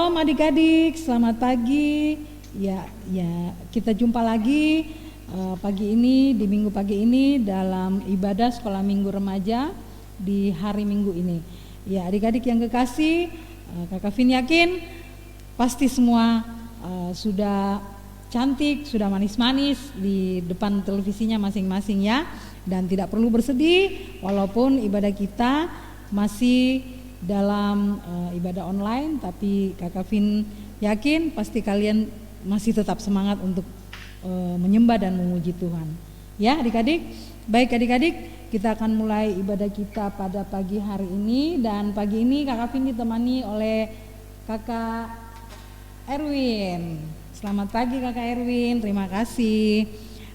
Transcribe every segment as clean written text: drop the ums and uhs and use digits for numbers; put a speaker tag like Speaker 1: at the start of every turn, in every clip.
Speaker 1: Shalom adik-adik, selamat pagi. Ya, kita jumpa lagi pagi ini di minggu pagi ini dalam ibadah sekolah minggu remaja di hari Minggu ini. Ya, adik-adik yang kekasih, Kakak Vin yakin pasti semua sudah cantik, sudah manis-manis di depan televisinya masing-masing ya. Dan tidak perlu bersedih walaupun ibadah kita masih dalam ibadah online, tapi Kakak Vin yakin pasti kalian masih tetap semangat untuk menyembah dan memuji Tuhan. Ya adik-adik, baik adik-adik, kita akan mulai ibadah kita pada pagi hari ini. Dan pagi ini Kakak Vin ditemani oleh Kakak Erwin. Selamat pagi Kakak Erwin, terima kasih.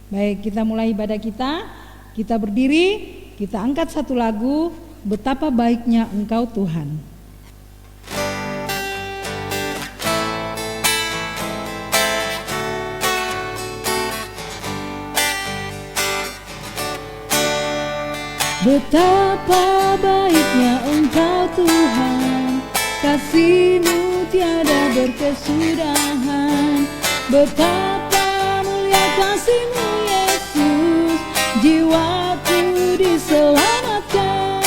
Speaker 1: Baik, kita mulai ibadah kita. Kita berdiri, kita angkat satu lagu, Betapa Baiknya Engkau Tuhan. Betapa baiknya Engkau Tuhan, kasih-Mu tiada berkesudahan. Betapa mulia kasih-Mu Yesus, jiwaku diselamatkan.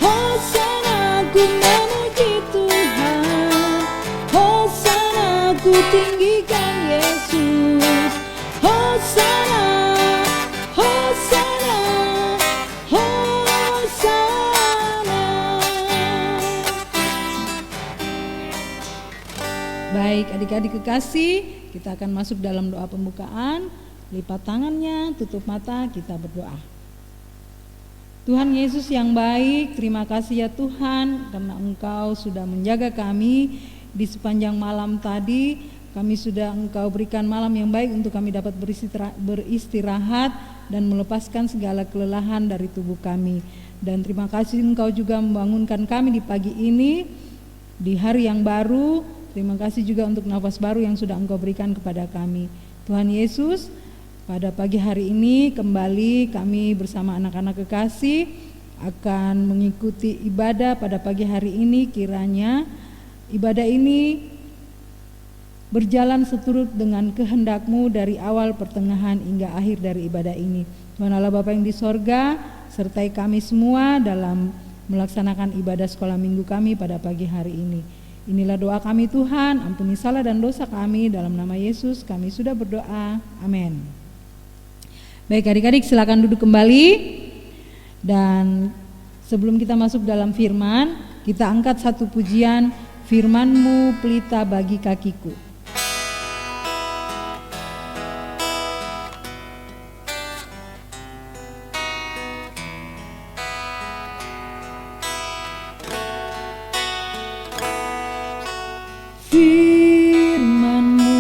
Speaker 1: Hosana ku memuji Tuhan, Hosana ku tinggikan Yesus. Hosana, Hosana, Hosana. Baik adik-adik kekasih, kita akan masuk dalam doa pembukaan. Lipat tangannya, tutup mata, kita berdoa. Tuhan Yesus yang baik, terima kasih ya Tuhan karena Engkau sudah menjaga kami di sepanjang malam tadi. Kami sudah Engkau berikan malam yang baik untuk kami dapat beristirahat dan melepaskan segala kelelahan dari tubuh kami. Dan terima kasih Engkau juga membangunkan kami di pagi ini, di hari yang baru. Terima kasih juga untuk nafas baru yang sudah Engkau berikan kepada kami. Tuhan Yesus, pada pagi hari ini kembali kami bersama anak-anak kekasih akan mengikuti ibadah pada pagi hari ini. Kiranya ibadah ini berjalan seturut dengan kehendak-Mu dari awal, pertengahan hingga akhir dari ibadah ini. Tuhan Allah Bapa yang di sorga, sertai kami semua dalam melaksanakan ibadah sekolah minggu kami pada pagi hari ini. Inilah doa kami Tuhan, ampuni salah dan dosa kami, dalam nama Yesus kami sudah berdoa, amin. Baik adik-adik, silakan duduk kembali. Dan sebelum kita masuk dalam firman, kita angkat satu pujian, Firman-Mu pelita bagi kakiku. Firman-Mu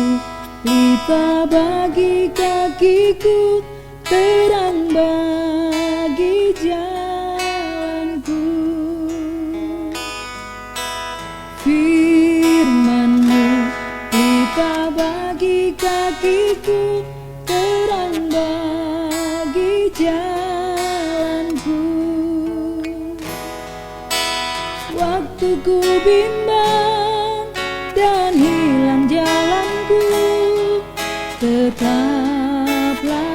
Speaker 1: pelita bagi kakiku, terang bagi jalanku. Firman-Mu pelita bagi kakiku, terang bagi jalanku. Waktu ku bimbang dan hilang jalanku, tetaplah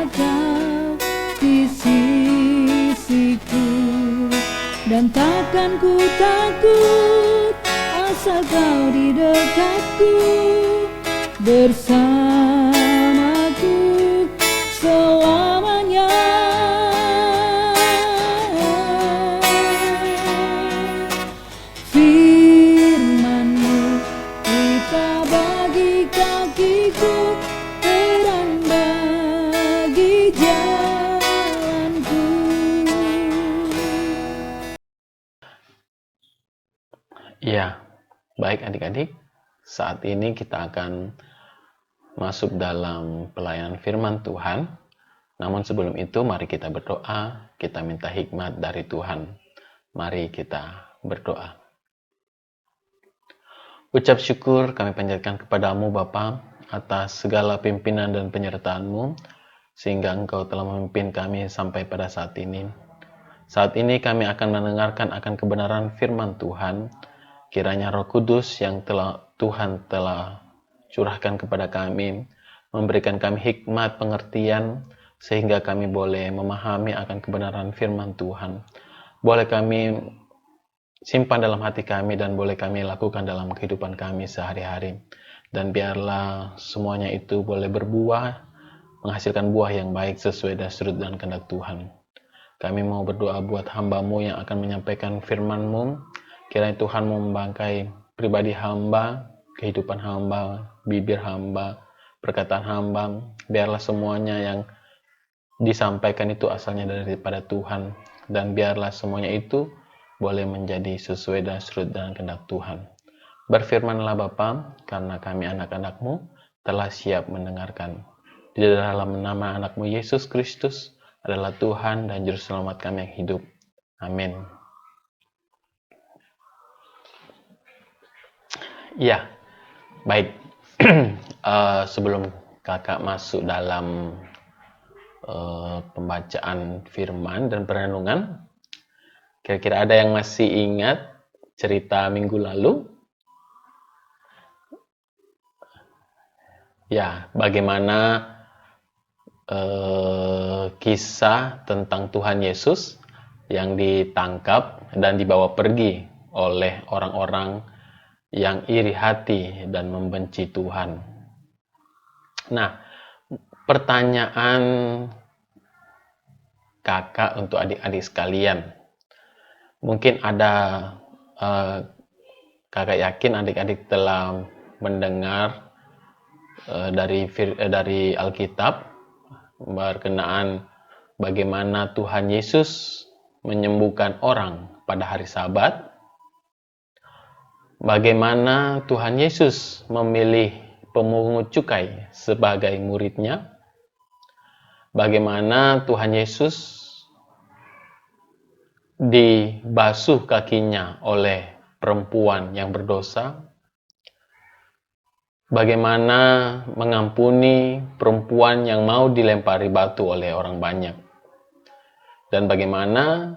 Speaker 1: Kau di sisiku. Dan takkan ku takut asal Kau di dekatku, bersamaku selamanya. Firman-Mu pelita bagi kakiku, terang bagi jalanku.
Speaker 2: Ya, baik adik-adik, saat ini kita akan masuk dalam pelayanan firman Tuhan. Namun sebelum itu mari kita berdoa, kita minta hikmat dari Tuhan. Mari kita berdoa. Ucap syukur kami panjatkan kepadamu Bapa atas segala pimpinan dan penyertaan-Mu, sehingga Engkau telah memimpin kami sampai pada saat ini. Saat ini kami akan mendengarkan akan kebenaran firman Tuhan Kiranya Roh Kudus yang Tuhan telah curahkan kepada kami, memberikan kami hikmat pengertian, sehingga kami boleh memahami akan kebenaran firman Tuhan. Boleh kami simpan dalam hati kami dan boleh kami lakukan dalam kehidupan kami sehari-hari. Dan biarlah semuanya itu boleh berbuah, menghasilkan buah yang baik sesuai dasar dan kehendak Tuhan. Kami mau berdoa buat hamba-Mu yang akan menyampaikan firman-Mu. Kiranya Tuhan membangkai pribadi hamba, kehidupan hamba, bibir hamba, perkataan hamba. Biarlah semuanya yang disampaikan itu asalnya daripada Tuhan. Dan biarlah semuanya itu boleh menjadi sesuai dasar dan kehendak Tuhan. Berfirmanlah Bapa, karena kami anak-anak-Mu telah siap mendengarkan. Di dalam nama anak-Mu Yesus Kristus adalah Tuhan dan Juru Selamat kami yang hidup. Amin. Ya, baik. Sebelum kakak masuk dalam pembacaan firman dan perenungan, kira-kira ada yang masih ingat cerita minggu lalu? Ya, bagaimana kisah tentang Tuhan Yesus yang ditangkap dan dibawa pergi oleh orang-orang yang iri hati dan membenci Tuhan. Nah, pertanyaan kakak untuk adik-adik sekalian. Mungkin ada, kakak yakin adik-adik telah mendengar dari Alkitab berkenaan bagaimana Tuhan Yesus menyembuhkan orang pada hari Sabat. Bagaimana Tuhan Yesus memilih pemungut cukai sebagai muridnya. Bagaimana Tuhan Yesus dibasuh kakinya oleh perempuan yang berdosa. Bagaimana mengampuni perempuan yang mau dilempari batu oleh orang banyak. Dan bagaimana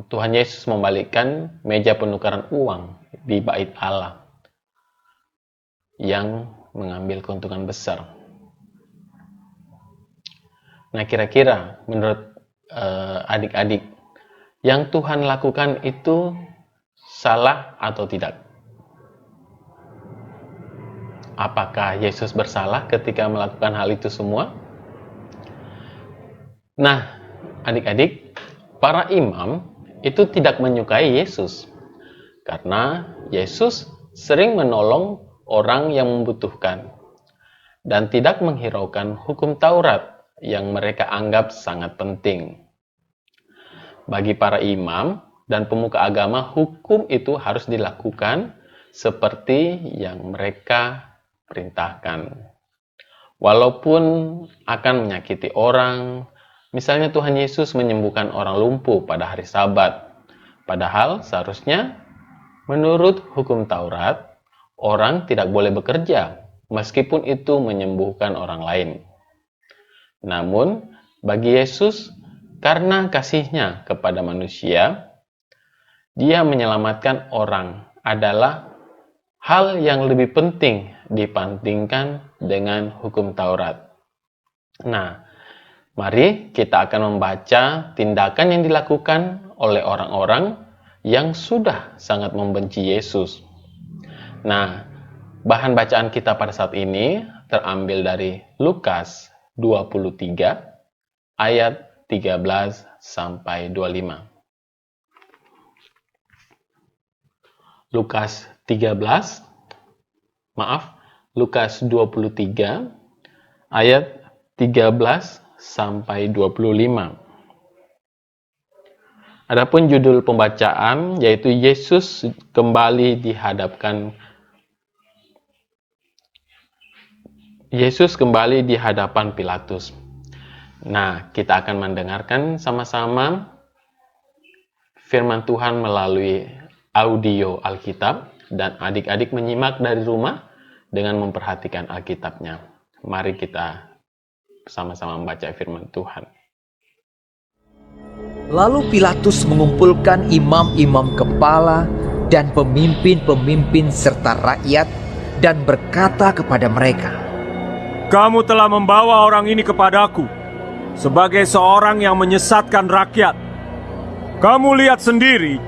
Speaker 2: Tuhan Yesus membalikkan meja penukaran uang di bait Allah yang mengambil keuntungan besar. Nah, kira-kira menurut adik-adik, yang Tuhan lakukan itu salah atau tidak? Apakah Yesus bersalah ketika melakukan hal itu semua? Nah, adik-adik, para imam itu tidak menyukai Yesus karena Yesus sering menolong orang yang membutuhkan dan tidak menghiraukan hukum Taurat yang mereka anggap sangat penting. Bagi para imam dan pemuka agama, hukum itu harus dilakukan seperti yang mereka perintahkan. Walaupun akan menyakiti orang, misalnya Tuhan Yesus menyembuhkan orang lumpuh pada hari Sabat. Padahal seharusnya menurut hukum Taurat, orang tidak boleh bekerja meskipun itu menyembuhkan orang lain. Namun, bagi Yesus, karena kasihnya kepada manusia, Dia menyelamatkan orang adalah hal yang lebih penting dibandingkan dengan hukum Taurat. Nah, mari kita akan membaca tindakan yang dilakukan oleh orang-orang yang sudah sangat membenci Yesus. Nah, bahan bacaan kita pada saat ini terambil dari Lukas 23 ayat 13 sampai 25. Lukas 23 ayat 13 sampai 25. Adapun judul pembacaan yaitu Yesus kembali di hadapan Pilatus. Nah, kita akan mendengarkan sama-sama firman Tuhan melalui audio Alkitab dan adik-adik menyimak dari rumah dengan memperhatikan Alkitabnya. Mari kita sama-sama membaca firman Tuhan.
Speaker 3: Lalu Pilatus mengumpulkan imam-imam kepala dan pemimpin-pemimpin serta rakyat dan berkata kepada mereka,
Speaker 4: "Kamu telah membawa orang ini kepadaku sebagai seorang yang menyesatkan rakyat. Kamu lihat sendiri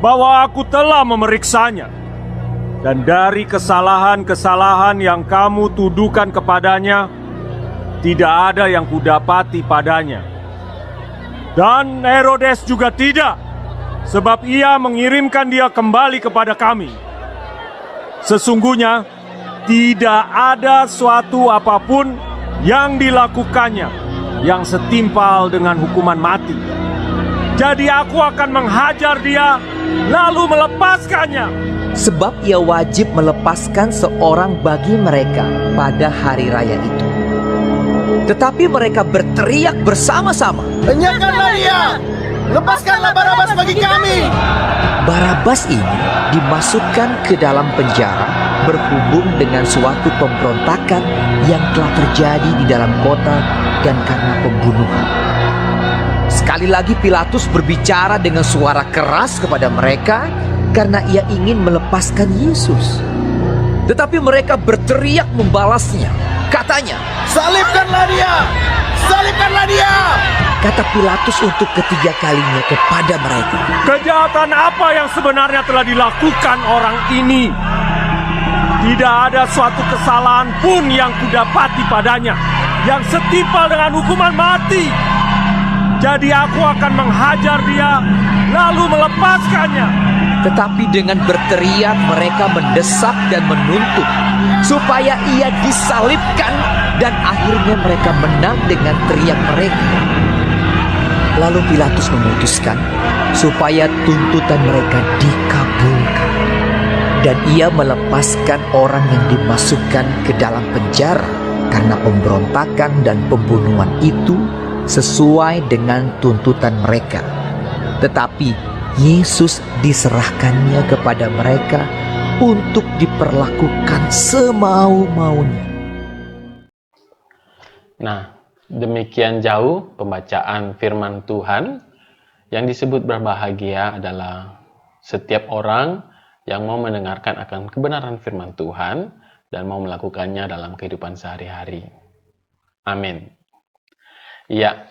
Speaker 4: bahwa aku telah memeriksanya. Dan dari kesalahan-kesalahan yang kamu tuduhkan kepadanya, tidak ada yang kudapati padanya. Dan Herodes juga tidak, sebab ia mengirimkan dia kembali kepada kami. Sesungguhnya, tidak ada suatu apapun yang dilakukannya yang setimpal dengan hukuman mati. Jadi aku akan menghajar dia, lalu melepaskannya."
Speaker 3: sebab ia wajib melepaskan seorang bagi mereka pada hari raya itu. Tetapi mereka berteriak bersama-sama,
Speaker 5: Lenyapkanlah dia! Lepaskanlah Barabas bagi kami!
Speaker 3: Barabas ini dimasukkan ke dalam penjara berhubung dengan suatu pemberontakan yang telah terjadi di dalam kota dan karena pembunuhan. Sekali lagi Pilatus berbicara dengan suara keras kepada mereka karena ia ingin melepaskan Yesus. Tetapi mereka berteriak membalasnya. Katanya,
Speaker 5: Salibkanlah dia! Salibkanlah dia!
Speaker 3: kata Pilatus untuk ketiga kalinya kepada mereka.
Speaker 4: Kejahatan apa yang sebenarnya telah dilakukan orang ini? Tidak ada suatu kesalahan pun yang kudapati padanya yang setimpal dengan hukuman mati. Jadi aku akan menghajar dia, lalu melepaskannya.
Speaker 3: Tetapi dengan berteriak mereka mendesak dan menuntut supaya ia disalibkan, dan akhirnya mereka menang dengan teriak mereka. Lalu Pilatus memutuskan supaya tuntutan mereka dikabulkan, dan ia melepaskan orang yang dimasukkan ke dalam penjara karena pemberontakan dan pembunuhan itu sesuai dengan tuntutan mereka. Tetapi Yesus diserahkannya kepada mereka untuk diperlakukan semau-maunya.
Speaker 2: Nah, demikian jauh pembacaan firman Tuhan. Yang disebut berbahagia adalah setiap orang yang mau mendengarkan akan kebenaran firman Tuhan dan mau melakukannya dalam kehidupan sehari-hari. Amin. Ya,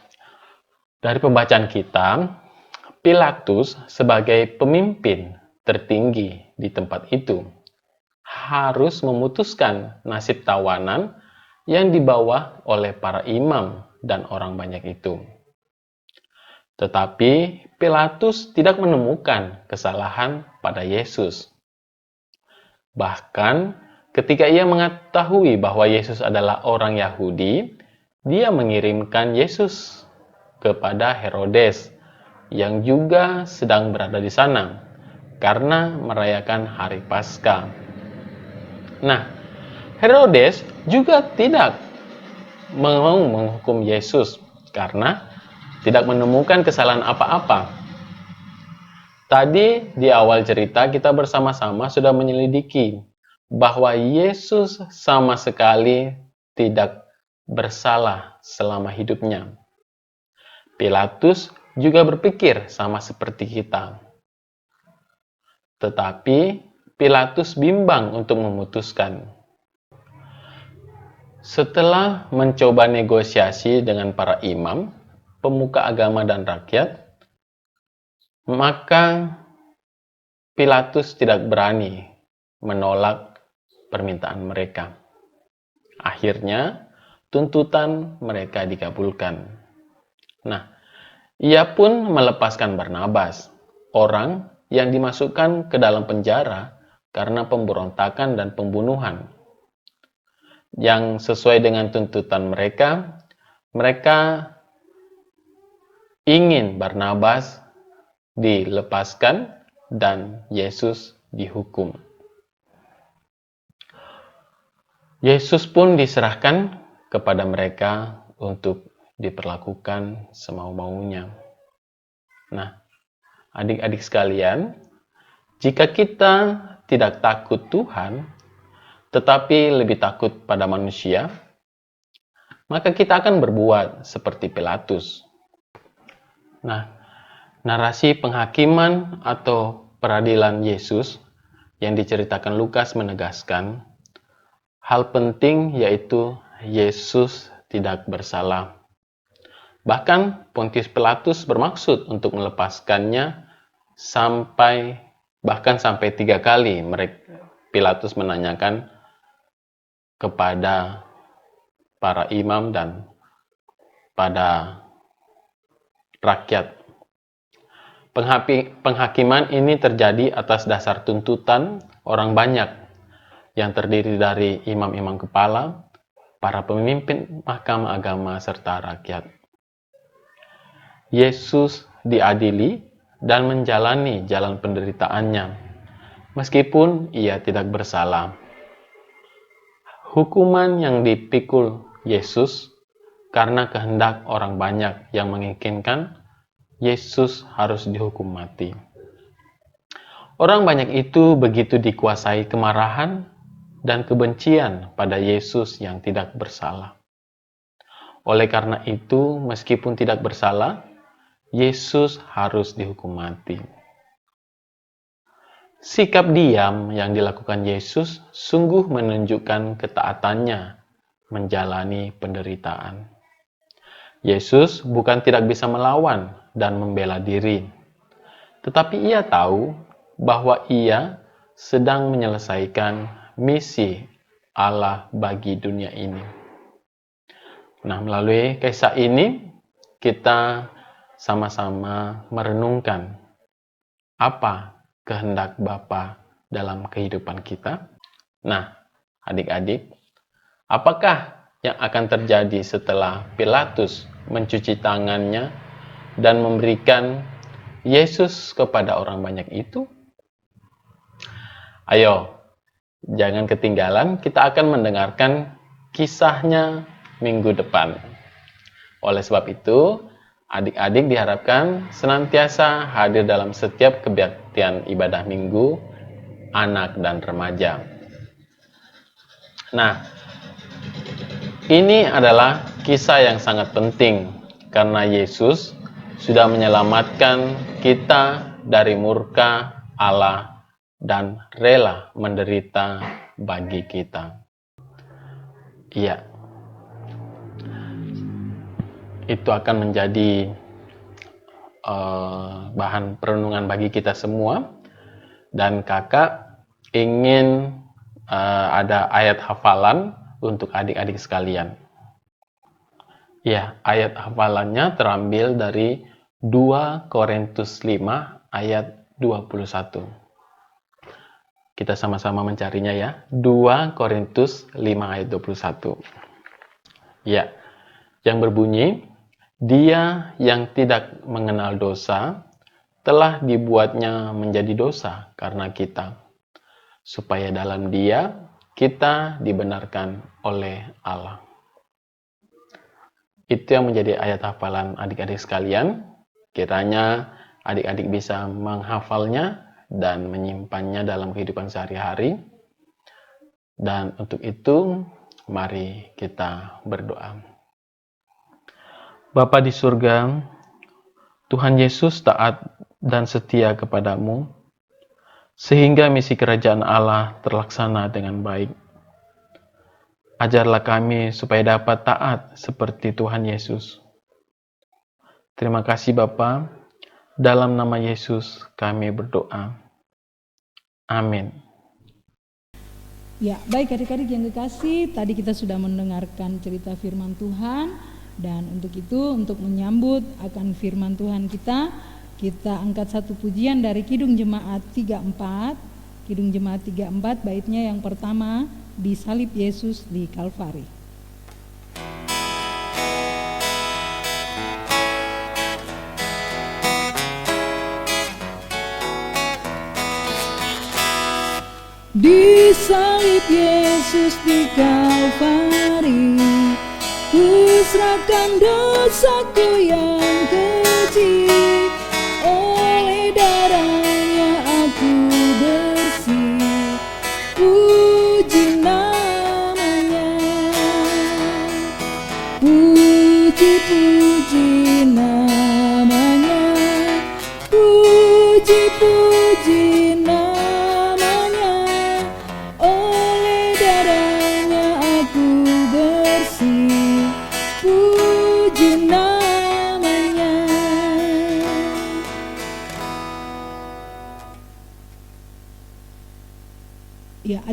Speaker 2: dari pembacaan kita, Pilatus sebagai pemimpin tertinggi di tempat itu harus memutuskan nasib tawanan yang dibawa oleh para imam dan orang banyak itu. Tetapi Pilatus tidak menemukan kesalahan pada Yesus. Bahkan ketika ia mengetahui bahwa Yesus adalah orang Yahudi, dia mengirimkan Yesus kepada Herodes yang juga sedang berada di sana karena merayakan hari Paskah. Nah, Herodes juga tidak mau menghukum Yesus karena tidak menemukan kesalahan apa-apa. Tadi di awal cerita kita bersama-sama sudah menyelidiki bahwa Yesus sama sekali tidak bersalah selama hidupnya. Pilatus juga berpikir sama seperti kita. Tetapi Pilatus bimbang untuk memutuskan. Setelah mencoba negosiasi dengan para imam, pemuka agama dan rakyat, maka Pilatus tidak berani menolak permintaan mereka. Akhirnya, tuntutan mereka dikabulkan. Nah, ia pun melepaskan Barnabas, orang yang dimasukkan ke dalam penjara karena pemberontakan dan pembunuhan. Yang sesuai dengan tuntutan mereka, mereka ingin Barnabas dilepaskan dan Yesus dihukum. Yesus pun diserahkan kepada mereka untuk diperlakukan semau-maunya. Nah, adik-adik sekalian, jika kita tidak takut Tuhan, tetapi lebih takut pada manusia, maka kita akan berbuat seperti Pilatus. Nah, narasi penghakiman atau peradilan Yesus yang diceritakan Lukas menegaskan hal penting, yaitu Yesus tidak bersalah. Bahkan Pontius Pilatus bermaksud untuk melepaskannya sampai 3 kali. Pilatus menanyakan kepada para imam dan pada rakyat. Penghakiman ini terjadi atas dasar tuntutan orang banyak yang terdiri dari imam-imam kepala, para pemimpin mahkamah agama, serta rakyat. Yesus diadili dan menjalani jalan penderitaannya, meskipun ia tidak bersalah. Hukuman yang dipikul Yesus karena kehendak orang banyak yang menginginkan Yesus harus dihukum mati. Orang banyak itu begitu dikuasai kemarahan dan kebencian pada Yesus yang tidak bersalah. Oleh karena itu, meskipun tidak bersalah, Yesus harus dihukum mati. Sikap diam yang dilakukan Yesus sungguh menunjukkan ketaatannya menjalani penderitaan. Yesus bukan tidak bisa melawan dan membela diri, tetapi ia tahu bahwa ia sedang menyelesaikan misi Allah bagi dunia ini. Nah, melalui kisah ini kita sama-sama merenungkan apa kehendak Bapa dalam kehidupan kita. Nah, adik-adik, apakah yang akan terjadi setelah Pilatus mencuci tangannya dan memberikan Yesus kepada orang banyak itu? Ayo, jangan ketinggalan, kita akan mendengarkan kisahnya minggu depan. Oleh sebab itu, adik-adik diharapkan senantiasa hadir dalam setiap kebaktian ibadah minggu anak dan remaja. Nah, ini adalah kisah yang sangat penting karena Yesus sudah menyelamatkan kita dari murka Allah dan rela menderita bagi kita. Iya, itu akan menjadi bahan perenungan bagi kita semua. Dan kakak ingin ada ayat hafalan untuk adik-adik sekalian. Ya, ayat hafalannya terambil dari 2 Korintus 5 ayat 21. Kita sama-sama mencarinya ya. 2 Korintus 5 ayat 21. Ya, yang berbunyi, Dia yang tidak mengenal dosa telah dibuatnya menjadi dosa karena kita, supaya dalam Dia kita dibenarkan oleh Allah. Itu yang menjadi ayat hafalan adik-adik sekalian. Kiranya adik-adik bisa menghafalnya dan menyimpannya dalam kehidupan sehari-hari. Dan untuk itu, mari kita berdoa. Bapa di surga, Tuhan Yesus taat dan setia kepadamu, sehingga misi kerajaan Allah terlaksana dengan baik. Ajarlah kami supaya dapat taat seperti Tuhan Yesus. Terima kasih Bapa, dalam nama Yesus kami berdoa. Amin.
Speaker 1: Ya, baik adik-adik yang kekasih, tadi kita sudah mendengarkan cerita firman Tuhan, dan untuk itu, untuk menyambut akan firman Tuhan kita angkat satu pujian dari Kidung Jemaat 34. Kidung Jemaat 34, baitnya yang pertama, Disalib Yesus di Kalvari. Disalib Yesus di Kalvari, ku serahkan dosaku yang keji, oleh darahnya aku bersih, puji namanya, puji namanya, puji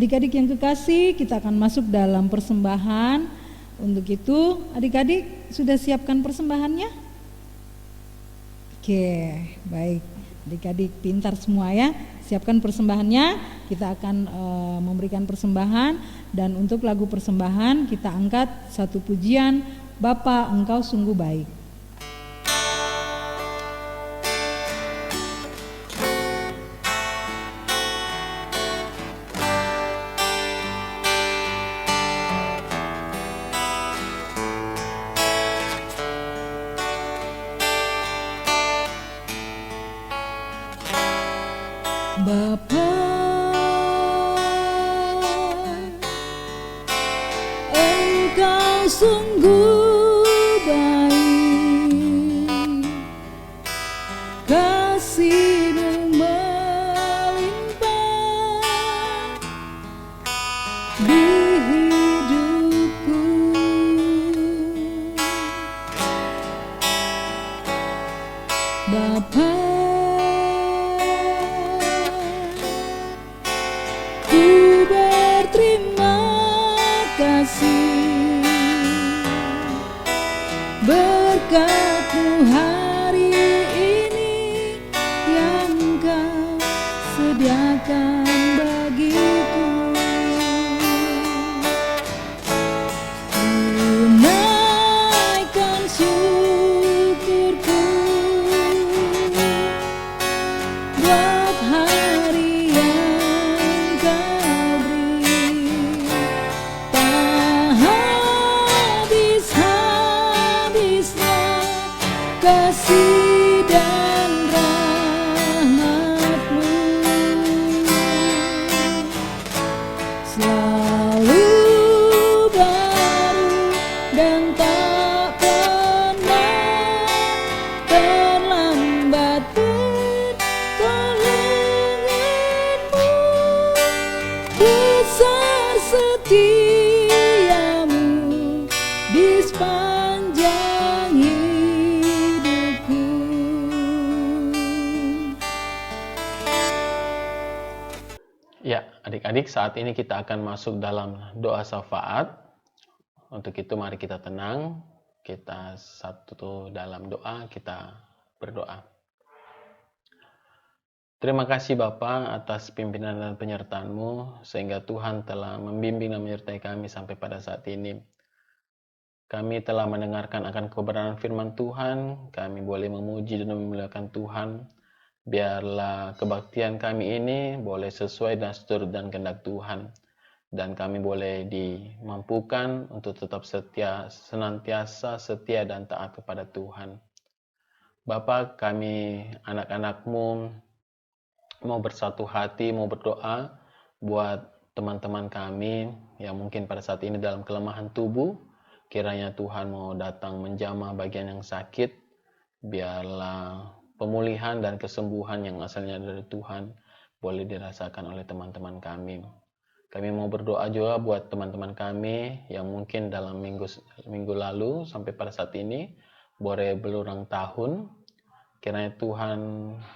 Speaker 1: Adik-adik yang kekasih, kita akan masuk dalam persembahan. Untuk itu, adik-adik sudah siapkan persembahannya? Oke, baik. Adik-adik pintar semua ya. Siapkan persembahannya. Kita akan memberikan persembahan, dan untuk lagu persembahan kita angkat satu pujian, Bapa Engkau Sungguh Baik. Bapa, Engkau sungguh baik, kasih-Mu melimpah di hidupku. Bapa, ku berterima kasih berkat-Mu hari ini yang Kau sediakan bagiku. Tunaikan syukurku buat hari yang Kau beri. Tak habis-habisnya kasih dan rahmat-Mu, selalu baru dan tak pernah terlambat. Pertolongan-Mu, besar setia-Mu di sepanjang hidupku.
Speaker 2: Ya, adik-adik, saat ini kita akan masuk dalam doa syafaat. Untuk itu mari kita tenang, kita satu dalam doa, kita berdoa. Terima kasih Bapa atas pimpinan dan penyertaan-Mu, sehingga Tuhan telah membimbing dan menyertai kami sampai pada saat ini. Kami telah mendengarkan akan kebenaran firman Tuhan, kami boleh memuji dan memuliakan Tuhan. Biarlah kebaktian kami ini boleh sesuai dan seturut dan kehendak Tuhan. Dan kami boleh dimampukan untuk tetap setia, senantiasa setia dan taat kepada Tuhan. Bapa, kami anak-anak-Mu mau bersatu hati, mau berdoa buat teman-teman kami yang mungkin pada saat ini dalam kelemahan tubuh. Kiranya Tuhan mau datang menjamah bagian yang sakit. Biarlah pemulihan dan kesembuhan yang asalnya dari Tuhan boleh dirasakan oleh teman-teman kami. Kami mau berdoa juga buat teman-teman kami yang mungkin dalam minggu lalu sampai pada saat ini boleh berulang tahun. Kiranya Tuhan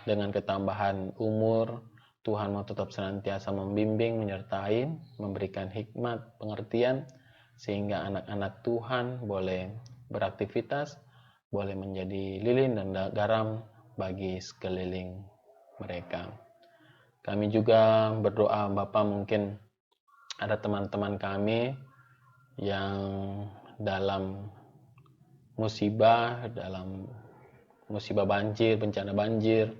Speaker 2: dengan ketambahan umur, Tuhan mau tetap senantiasa membimbing, menyertai, memberikan hikmat, pengertian, sehingga anak-anak Tuhan boleh beraktivitas, boleh menjadi lilin dan garam bagi sekeliling mereka. Kami juga berdoa, Bapa, mungkin ada teman-teman kami yang dalam musibah banjir, bencana banjir,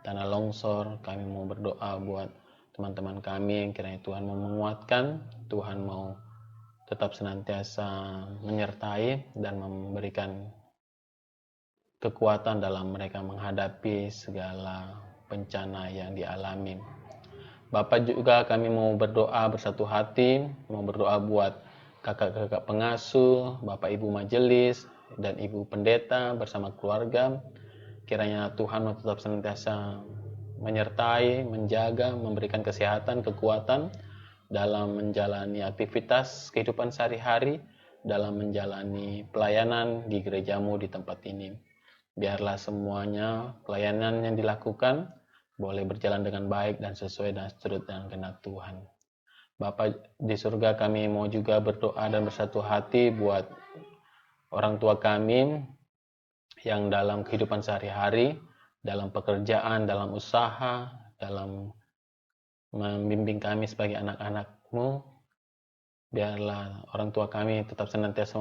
Speaker 2: tanah longsor. Kami mau berdoa buat teman-teman kami yang kiranya Tuhan mau menguatkan, Tuhan mau tetap senantiasa menyertai dan memberikan kekuatan dalam mereka menghadapi segala bencana yang dialami. Bapak juga kami mau berdoa bersatu hati, mau berdoa buat kakak-kakak pengasuh, Bapak Ibu majelis, dan Ibu pendeta bersama keluarga. Kiranya Tuhan mau tetap senantiasa menyertai, menjaga, memberikan kesehatan, kekuatan dalam menjalani aktivitas kehidupan sehari-hari, dalam menjalani pelayanan di gerejamu di tempat ini. Biarlah semuanya pelayanan yang dilakukan boleh berjalan dengan baik dan sesuai dan seturut dengan kehendak Tuhan. Bapa di surga, kami mau juga berdoa dan bersatu hati buat orang tua kami yang dalam kehidupan sehari-hari, dalam pekerjaan, dalam usaha, dalam membimbing kami sebagai anak-anak-Mu. Biarlah orang tua kami tetap senantiasa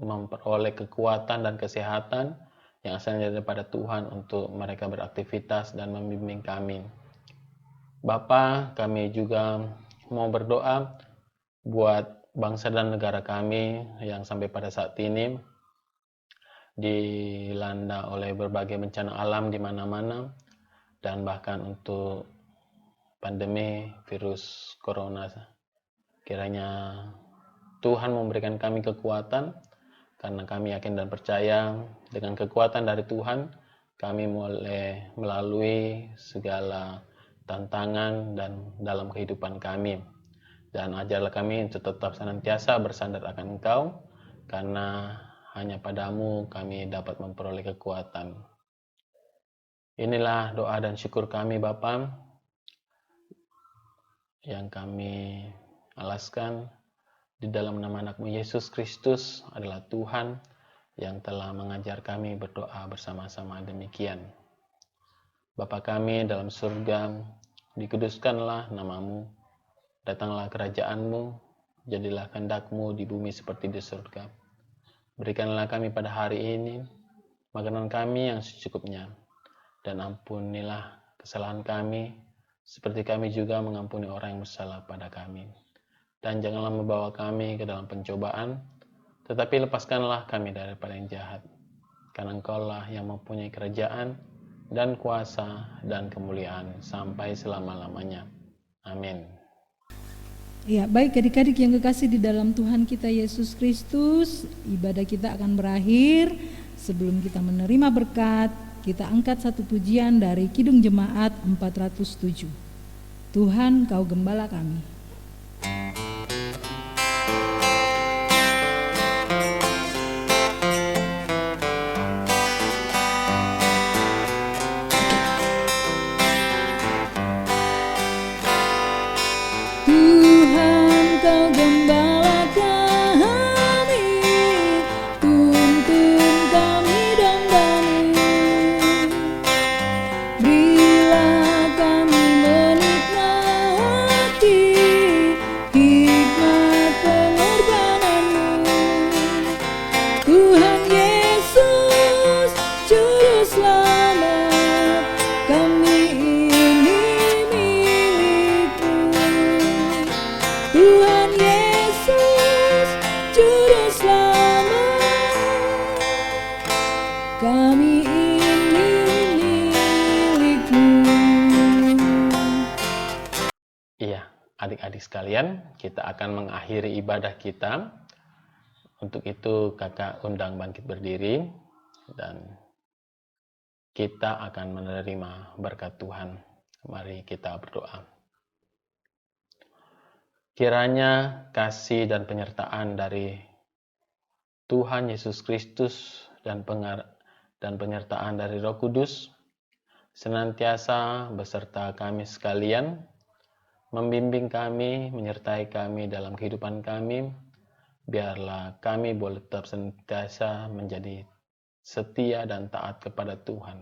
Speaker 2: memperoleh kekuatan dan kesehatan yang asalnya daripada Tuhan untuk mereka beraktivitas dan membimbing kami. Bapa, kami juga mau berdoa buat bangsa dan negara kami yang sampai pada saat ini dilanda oleh berbagai bencana alam di mana-mana, dan bahkan untuk pandemi virus corona. Kiranya Tuhan memberikan kami kekuatan, karena kami yakin dan percaya dengan kekuatan dari Tuhan kami boleh melalui segala tantangan dan dalam kehidupan kami. Dan ajarlah kami untuk tetap senantiasa bersandar akan Engkau, karena hanya padamu kami dapat memperoleh kekuatan. Inilah doa dan syukur kami Bapa, yang kami alaskan di dalam nama anak-Mu Yesus Kristus adalah Tuhan yang telah mengajar kami berdoa bersama-sama demikian. Bapa kami dalam surga, dikuduskanlah nama-Mu, datanglah kerajaan-Mu, jadilah kehendak-Mu di bumi seperti di surga. Berikanlah kami pada hari ini makanan kami yang secukupnya, dan ampunilah kesalahan kami, seperti kami juga mengampuni orang yang bersalah pada kami. Dan janganlah membawa kami ke dalam pencobaan, tetapi lepaskanlah kami daripada yang jahat. Karena Engkau-lah yang mempunyai kerajaan, dan kuasa, dan kemuliaan, sampai selama-lamanya. Amin.
Speaker 1: Ya, baik adik-adik yang kekasih di dalam Tuhan kita Yesus Kristus, ibadah kita akan berakhir. Sebelum kita menerima berkat, kita angkat satu pujian dari Kidung Jemaat 407. Tuhan, Kau gembala kami. Tuhan, Kau gembala kami, tuntun kami dan bani. Berilah kami menikmati hikmat pengorbanan-Mu. Tuhan Yesus, Juru Selamat, kami ini milik-Mu. Tuhan Yesus, Juru Selamat, kami ini milik-Mu.
Speaker 2: Iya, adik-adik sekalian, kita akan mengakhiri ibadah kita. Untuk itu kakak undang bangkit berdiri, dan kita akan menerima berkat Tuhan. Mari kita berdoa. Kiranya kasih dan penyertaan dari Tuhan Yesus Kristus dan penyertaan dari Roh Kudus senantiasa beserta kami sekalian, membimbing kami, menyertai kami dalam kehidupan kami. Biarlah kami boleh tetap senantiasa menjadi setia dan taat kepada Tuhan.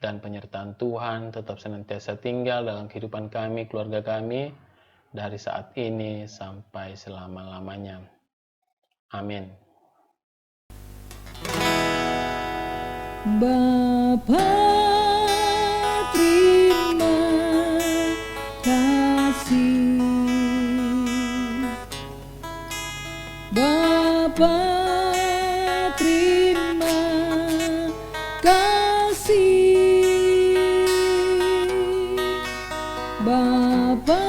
Speaker 2: Dan penyertaan Tuhan tetap senantiasa tinggal dalam kehidupan kami, keluarga kami, dari saat ini sampai selama-lamanya. Amin.
Speaker 1: Bapa, terima kasih. Bapa, terima kasih. Bapa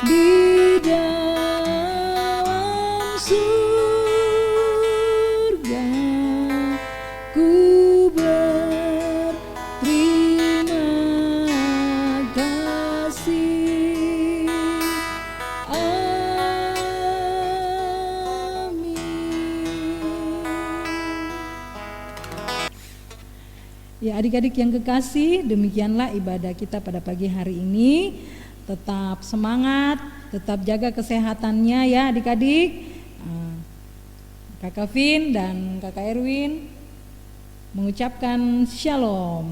Speaker 1: di dalam surga, ku berterima kasih. Amin. Ya, Ya adik-adik yang kekasih, demikianlah ibadah kita pada pagi hari ini. Tetap semangat, tetap jaga kesehatannya ya adik-adik. Kakak Vin dan Kakak Erwin mengucapkan shalom.